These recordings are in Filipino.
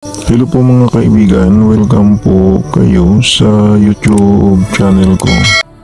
Hello po mga kaibigan, welcome po kayo sa YouTube channel ko.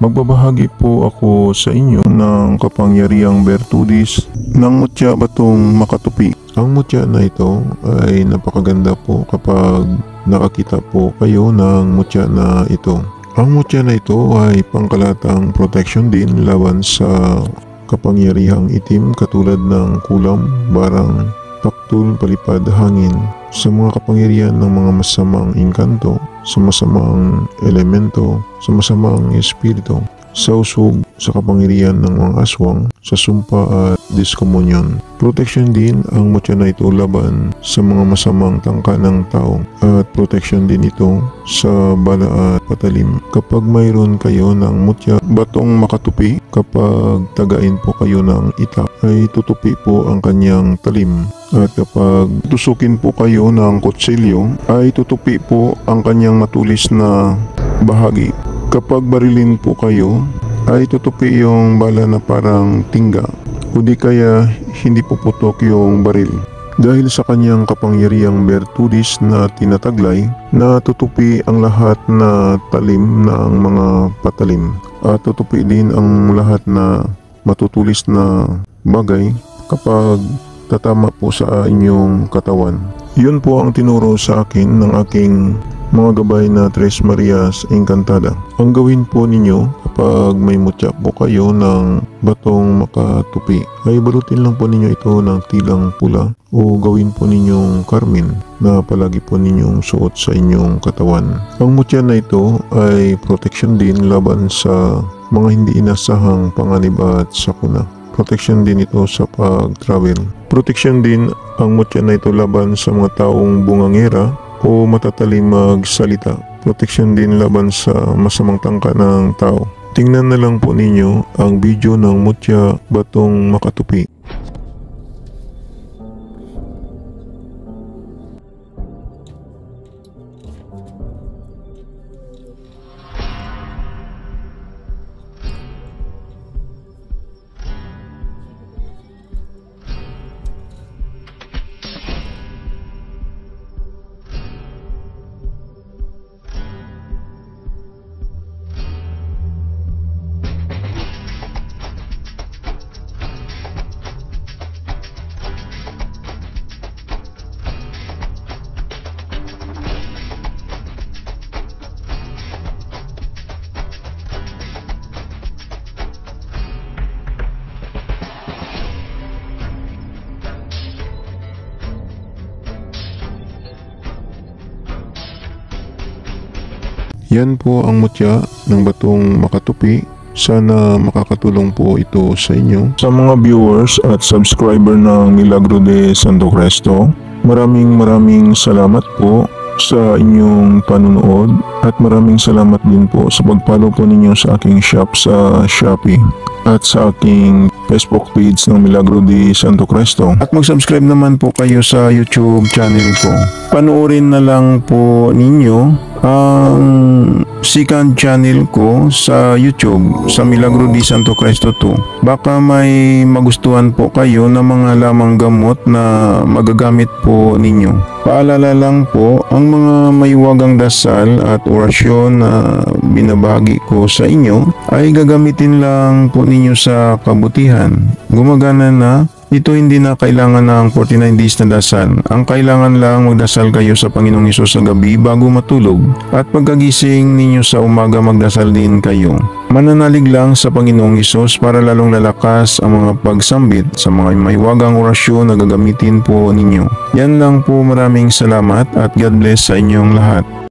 Magbabahagi po ako sa inyo ng kapangyarihang Bertudis ng mutya batong makatupi. Ang mutya na ito ay napakaganda po kapag nakakita po kayo ng mutya na ito. Ang mutya na ito ay pangkalatang protection din laban sa kapangyarihang itim katulad ng kulam, barang, paktul, palipad, hangin, sa mga kapangyarihan ng mga masamang engkanto, sa masamang elemento, sa masamang espiritu, sa usog, sa kapangyarihan ng mga aswang, sa sumpa at diskomunyon. Protection din ang mutya na ito laban sa mga masamang tangka ng tao at protection din ito sa bala at patalim. Kapag mayroon kayo ng mutya batong makatupi, kapag tagain po kayo ng itak, ay tutupi po ang kanyang talim. At kapag tusukin po kayo ng kutsilyo, ay tutupi po ang kanyang matulis na bahagi. Kapag barilin po kayo, ay tutupi yung bala na parang tingga, o di kaya hindi puputok yung baril. Dahil sa kanyang kapangyarihang Bertudis na tinataglay, na tutupi ang lahat na talim ng mga patalim, at tutupi din ang lahat na matutulis na bagay kapag tatama po sa inyong katawan. Yun po ang tinuro sa akin ng aking mga gabay na Tres Marias Encantada. Ang gawin po ninyo kapag may mutya po kayo ng batong makatupi, ay balutin lang po ninyo ito ng tilang pula o gawin po ninyong karmin na palagi po ninyong suot sa inyong katawan. Ang mutya na ito ay protection din laban sa mga hindi inasahang panganib at sakuna. Protection din ito sa pag-travel. Protection din ang mutya na ito laban sa mga taong bungangera o matatalim magsalita. Protection din laban sa masamang tangka ng tao. Tingnan na lang po ninyo ang video ng mutya batong makatupi. Yan po ang mutya ng batong makatupi. Sana makakatulong po ito sa inyo. Sa mga viewers at subscriber ng Milagro de Santo Cristo, maraming salamat po sa inyong panunood at maraming salamat din po sa pag-follow po ninyo sa aking shop sa Shopee at sa aking Facebook page ng Milagro de Santo Cristo. At mag-subscribe naman po kayo sa YouTube channel ko. Panoorin na lang po ninyo ang second channel ko sa YouTube, sa Milagro de Santo Cristo 2. Baka may magustuhan po kayo na mga lamang gamot na magagamit po ninyo. Paalala lang po, ang mga maiwagang dasal at orasyon na binabahagi ko sa inyo ay gagamitin lang po ninyo sa kabutihan. Gumagana na. Ito hindi na kailangan ng 49 days na dasal. Ang kailangan lang magdasal kayo sa Panginoong Hesus sa gabi bago matulog. At pagkagising ninyo sa umaga magdasal din kayo. Mananalig lang sa Panginoong Hesus para lalong lalakas ang mga pagsambit sa mga maiwagang orasyon na gagamitin po ninyo. Yan lang po, maraming salamat at God bless sa inyong lahat.